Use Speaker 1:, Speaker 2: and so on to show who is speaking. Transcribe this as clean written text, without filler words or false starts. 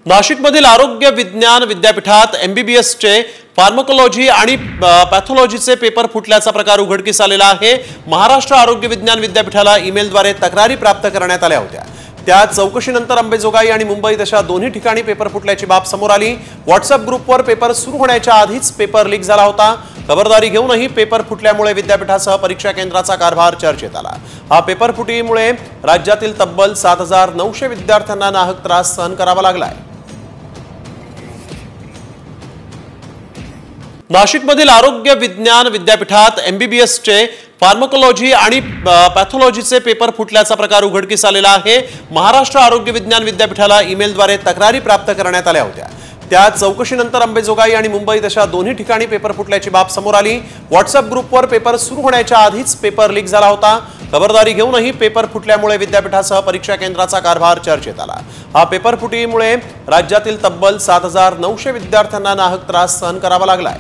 Speaker 1: नाशिकमधील आरोग्य विज्ञान विद्यापीठात एमबीबीएसचे फार्माकोलॉजी आणि पॅथॉलॉजीचे पेपर फुटल्याचा प्रकार उघडकीस आलेला आहे। महाराष्ट्र आरोग्य विज्ञान विद्यापीठाला ईमेलद्वारे तक्रारी प्राप्त करण्यात आल्या होत्या। त्या चौकशीनंतर अंबेजोगाई आणि मुंबईत अशा दोन्ही ठिकाणी पेपर फुटल्याची बाब समोर आली। व्हॉट्सअप ग्रुपवर पेपर सुरू होण्याच्या आधीच पेपर लीक झाला होता। खबरदारी घेऊनही पेपर फुटल्यामुळे विद्यापीठासह परीक्षा केंद्राचा कारभार चर्चेत आला। हा पेपर फुटीमुळे राज्यातील तब्बल 7900 विद्यार्थ्यांना नाहक त्रास सहन करावा लागलाय। नाशिकमधील आरोग्य विज्ञान विद्यापीठात एमबीबीएसचे फार्माकोलॉजी आणि पॅथॉलॉजीचे पेपर फुटल्याचा प्रकार उघडकीस आलेला आहे। महाराष्ट्र आरोग्य विज्ञान विद्यापीठाला ईमेलद्वारे तक्रारी प्राप्त करण्यात आल्या होत्या। त्या चौकशीनंतर अंबेजोगाई आणि मुंबईत अशा दोन्ही ठिकाणी पेपर फुटल्याची बाब समोर आली। व्हॉट्सअप ग्रुपवर पेपर सुरू होण्याच्या आधीच पेपर लीक झाला होता। खबरदारी घेऊनही पेपर फुटल्यामुळे विद्यापीठासह परीक्षा केंद्राचा कारभार चर्चेत आला। हा पेपर फुटीमुळे राज्यातील तब्बल 7900 विद्यार्थ्यांना नाहक त्रास सहन करावा लागलाय।